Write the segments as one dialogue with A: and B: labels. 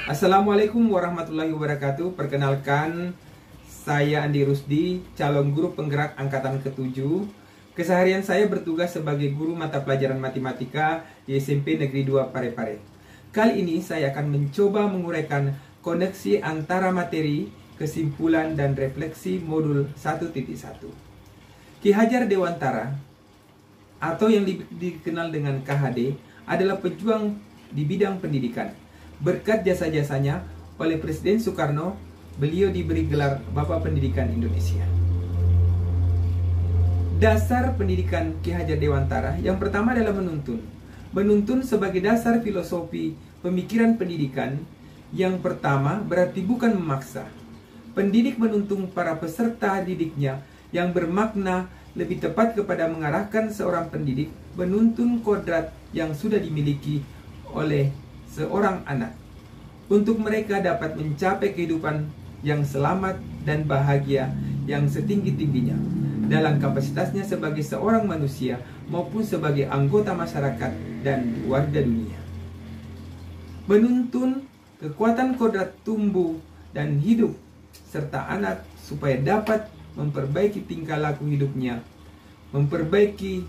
A: Assalamualaikum warahmatullahi wabarakatuh. Perkenalkan, saya Andi Rusdi, calon guru penggerak angkatan ke-7. Keseharian saya bertugas sebagai guru mata pelajaran matematika di SMP Negeri 2 Parepare. Kali ini saya akan mencoba menguraikan koneksi antara materi, kesimpulan, dan refleksi modul 1.1. Ki Hajar Dewantara atau yang dikenal dengan KHD adalah pejuang di bidang pendidikan. Berkat jasa-jasanya oleh Presiden Soekarno, beliau diberi gelar Bapak Pendidikan Indonesia. Dasar pendidikan Ki Hajar Dewantara yang pertama adalah menuntun. Menuntun sebagai dasar filosofi pemikiran pendidikan. Yang pertama berarti bukan memaksa. Pendidik menuntun para peserta didiknya yang bermakna lebih tepat kepada mengarahkan seorang pendidik menuntun kodrat yang sudah dimiliki oleh seorang anak untuk mereka dapat mencapai kehidupan yang selamat dan bahagia yang setinggi-tingginya dalam kapasitasnya sebagai seorang manusia maupun sebagai anggota masyarakat dan warga dunia. Menuntun kekuatan kodrat tumbuh dan hidup serta anak supaya dapat memperbaiki tingkah laku hidupnya, memperbaiki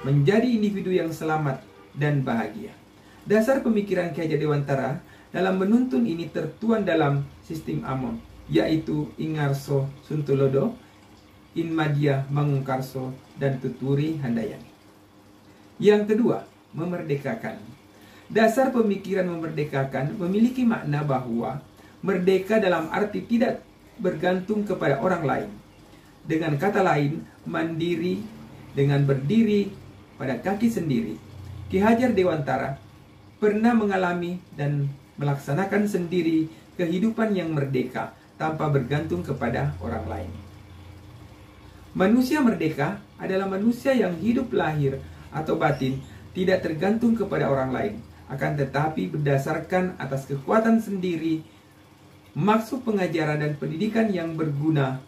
A: menjadi individu yang selamat dan bahagia. Dasar pemikiran Ki Hajar Dewantara dalam menuntun ini tertuang dalam sistem Amon, yaitu Ingarso Suntulodo, Inmadia Mangungkarso, dan Tuturi Handayani. Yang kedua, memerdekakan. Dasar pemikiran memerdekakan memiliki makna bahwa merdeka dalam arti tidak bergantung kepada orang lain. Dengan kata lain, mandiri dengan berdiri pada kaki sendiri. Ki Hajar Dewantara pernah mengalami dan melaksanakan sendiri kehidupan yang merdeka tanpa bergantung kepada orang lain. Manusia merdeka adalah manusia yang hidup lahir atau batin tidak tergantung kepada orang lain, akan tetapi berdasarkan atas kekuatan sendiri. Maksud pengajaran dan pendidikan yang berguna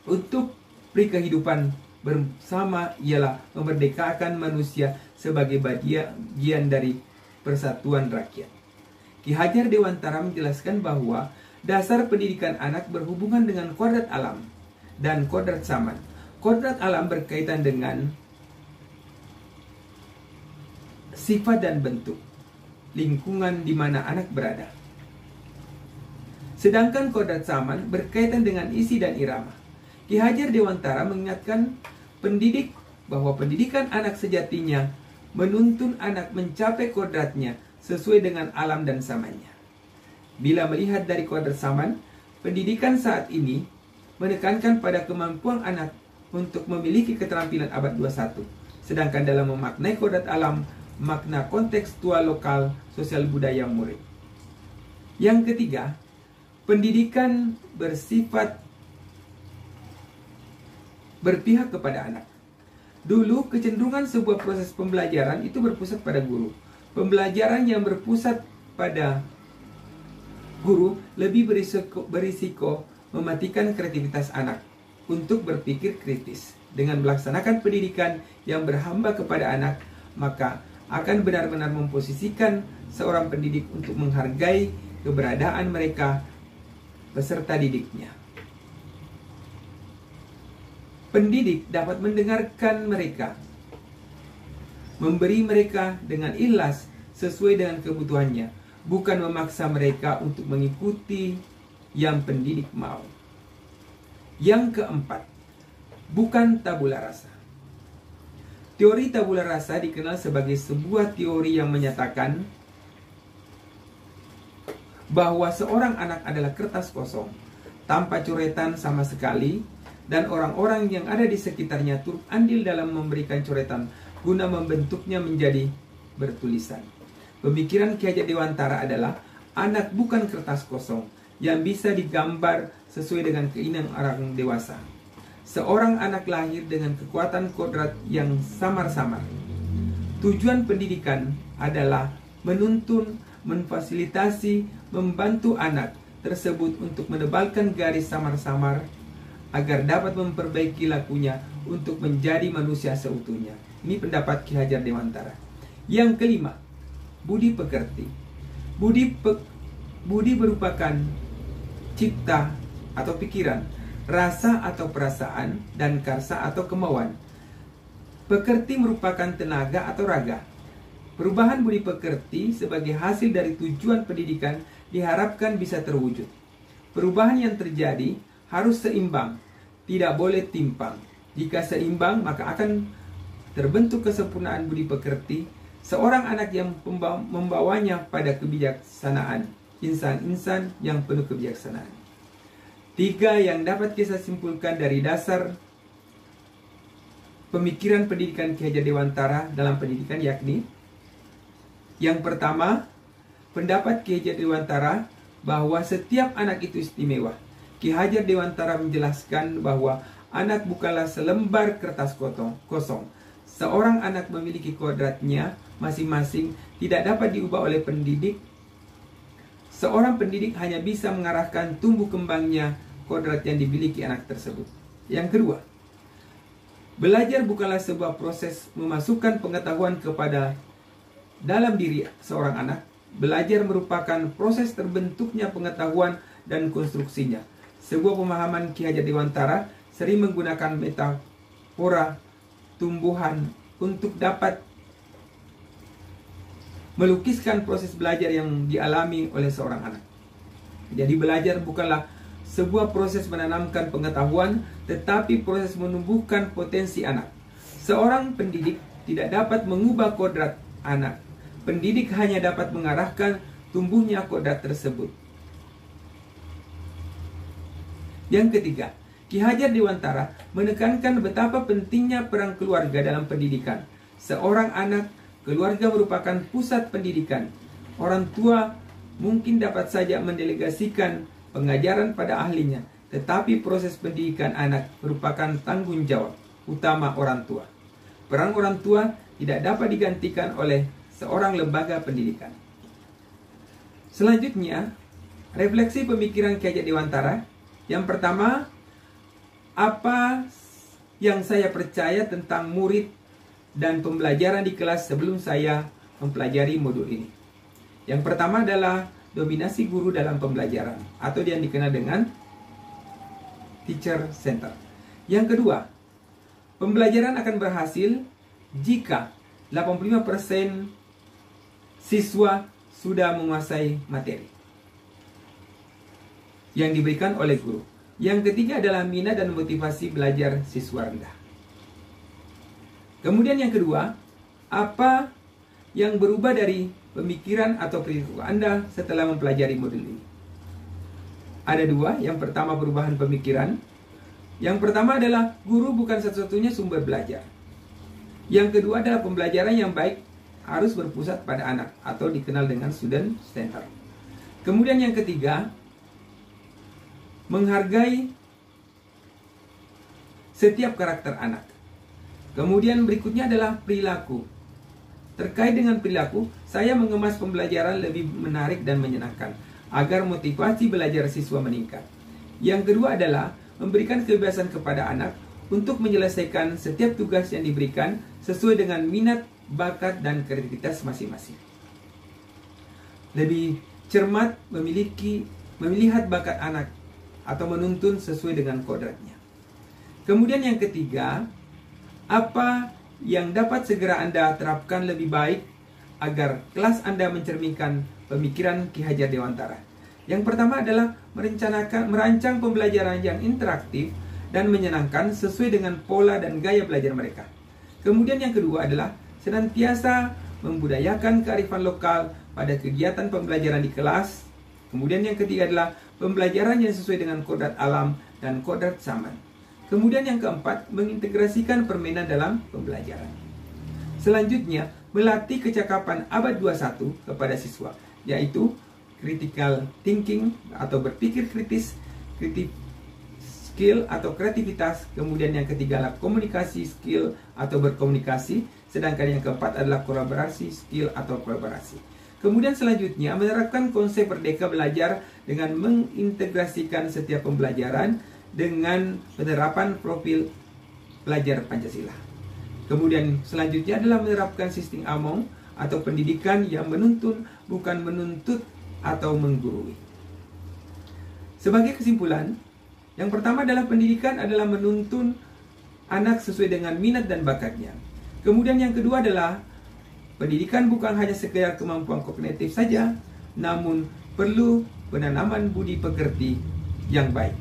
A: untuk kehidupan bersama ialah memerdekakan manusia sebagai bagian dari persatuan rakyat. Ki Hajar Dewantara menjelaskan bahwa dasar pendidikan anak berhubungan dengan kodrat alam dan kodrat zaman. Kodrat alam berkaitan dengan sifat dan bentuk lingkungan di mana anak berada. Sedangkan kodrat zaman berkaitan dengan isi dan irama. Ki Hajar Dewantara mengingatkan pendidik bahwa pendidikan anak sejatinya menuntun anak mencapai kodratnya sesuai dengan alam dan zamannya. Bila melihat dari kodrat zaman, pendidikan saat ini menekankan pada kemampuan anak untuk memiliki keterampilan abad 21. Sedangkan dalam memaknai kodrat alam, makna kontekstual lokal, sosial budaya murid. Yang ketiga, pendidikan bersifat berpihak kepada anak. Dulu kecenderungan sebuah proses pembelajaran itu berpusat pada guru. Pembelajaran yang berpusat pada guru lebih berisiko mematikan kreativitas anak untuk berpikir kritis. Dengan melaksanakan pendidikan yang berhamba kepada anak, maka akan benar-benar memposisikan seorang pendidik untuk menghargai keberadaan mereka peserta didiknya. Pendidik dapat mendengarkan mereka, memberi mereka dengan ikhlas sesuai dengan kebutuhannya, bukan memaksa mereka untuk mengikuti yang pendidik mau. Yang keempat, bukan tabula rasa. Teori tabula rasa dikenal sebagai sebuah teori yang menyatakan bahwa seorang anak adalah kertas kosong, tanpa coretan sama sekali, dan orang-orang yang ada di sekitarnya turut andil dalam memberikan coretan guna membentuknya menjadi bertulisan. Pemikiran Ki Hajar Dewantara adalah anak bukan kertas kosong yang bisa digambar sesuai dengan keinginan orang dewasa. Seorang anak lahir dengan kekuatan kodrat yang samar-samar. Tujuan pendidikan adalah menuntun, memfasilitasi, membantu anak tersebut untuk menebalkan garis samar-samar agar dapat memperbaiki lakunya untuk menjadi manusia seutuhnya. Ini pendapat Ki Hajar Dewantara. Yang kelima, budi pekerti. Budi merupakan cipta atau pikiran, rasa atau perasaan, dan karsa atau kemauan. Pekerti merupakan tenaga atau raga. Perubahan budi pekerti sebagai hasil dari tujuan pendidikan diharapkan bisa terwujud. Perubahan yang terjadi harus seimbang, tidak boleh timpang. Jika seimbang, maka akan terbentuk kesempurnaan budi pekerti, seorang anak yang membawanya pada kebijaksanaan, insan-insan yang penuh kebijaksanaan. 3 yang dapat kita simpulkan dari dasar pemikiran pendidikan Ki Hajar Dewantara dalam pendidikan, yakni yang pertama, pendapat Ki Hajar Dewantara bahwa setiap anak itu istimewa. Ki Hajar Dewantara menjelaskan bahwa anak bukanlah selembar kertas kosong. Seorang anak memiliki kodratnya masing-masing, tidak dapat diubah oleh pendidik. Seorang pendidik hanya bisa mengarahkan tumbuh kembangnya kodrat yang dimiliki anak tersebut. Yang kedua, belajar bukanlah sebuah proses memasukkan pengetahuan kepada dalam diri seorang anak. Belajar merupakan proses terbentuknya pengetahuan dan konstruksinya. Sebuah pemahaman Ki Hajar Dewantara sering menggunakan metafora tumbuhan untuk dapat melukiskan proses belajar yang dialami oleh seorang anak. Jadi belajar bukanlah sebuah proses menanamkan pengetahuan, tetapi proses menumbuhkan potensi anak. Seorang pendidik tidak dapat mengubah kodrat anak. Pendidik hanya dapat mengarahkan tumbuhnya kodrat tersebut. Yang ketiga, Ki Hajar Dewantara menekankan betapa pentingnya peran keluarga dalam pendidikan. Seorang anak, keluarga merupakan pusat pendidikan. Orang tua mungkin dapat saja mendelegasikan pengajaran pada ahlinya, tetapi proses pendidikan anak merupakan tanggung jawab utama orang tua. Peran orang tua tidak dapat digantikan oleh seorang lembaga pendidikan. Selanjutnya, refleksi pemikiran Ki Hajar Dewantara. Yang pertama, apa yang saya percaya tentang murid dan pembelajaran di kelas sebelum saya mempelajari modul ini. Yang pertama adalah dominasi guru dalam pembelajaran, atau yang dikenal dengan teacher center. Yang kedua, pembelajaran akan berhasil jika 85% siswa sudah menguasai materi yang diberikan oleh guru. Yang ketiga adalah minat dan motivasi belajar siswa rendah. Kemudian yang kedua, apa yang berubah dari pemikiran atau perilaku Anda setelah mempelajari modul ini? Ada 2. Yang pertama, perubahan pemikiran. Yang pertama adalah guru bukan satu-satunya sumber belajar. Yang kedua adalah pembelajaran yang baik harus berpusat pada anak, atau dikenal dengan student center. Kemudian yang ketiga, menghargai setiap karakter anak. Kemudian berikutnya adalah perilaku. Terkait dengan perilaku, saya mengemas pembelajaran lebih menarik dan menyenangkan agar motivasi belajar siswa meningkat. Yang kedua adalah memberikan kebebasan kepada anak untuk menyelesaikan setiap tugas yang diberikan sesuai dengan minat, bakat, dan kreativitas masing-masing. Lebih cermat melihat bakat anak atau menuntun sesuai dengan kodratnya. Kemudian yang ketiga, apa yang dapat segera Anda terapkan lebih baik agar kelas Anda mencerminkan pemikiran Ki Hajar Dewantara? Yang pertama adalah merancang pembelajaran yang interaktif dan menyenangkan sesuai dengan pola dan gaya belajar mereka. Kemudian yang kedua adalah senantiasa membudayakan kearifan lokal pada kegiatan pembelajaran di kelas. Kemudian yang ketiga adalah pembelajaran yang sesuai dengan kodrat alam dan kodrat zaman. Kemudian yang keempat, mengintegrasikan permainan dalam pembelajaran. Selanjutnya, melatih kecakapan abad 21 kepada siswa, yaitu critical thinking atau berpikir kritis, skill atau kreativitas. Kemudian yang ketiga adalah komunikasi skill atau berkomunikasi. Sedangkan yang keempat adalah kolaborasi skill atau kolaborasi. Kemudian selanjutnya menerapkan konsep merdeka belajar dengan mengintegrasikan setiap pembelajaran dengan penerapan profil pelajar Pancasila. Kemudian selanjutnya adalah menerapkan sistem Among atau pendidikan yang menuntun bukan menuntut atau menggurui. Sebagai kesimpulan, yang pertama adalah pendidikan adalah menuntun anak sesuai dengan minat dan bakatnya. Kemudian yang kedua adalah pendidikan bukan hanya sekedar kemampuan kognitif saja, namun perlu penanaman budi pekerti yang baik.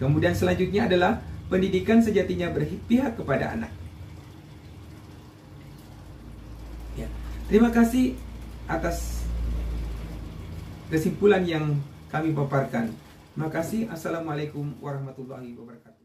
A: Kemudian selanjutnya adalah pendidikan sejatinya berpihak kepada anak. Ya. Terima kasih atas kesimpulan yang kami paparkan. Terima kasih. Assalamualaikum warahmatullahi wabarakatuh.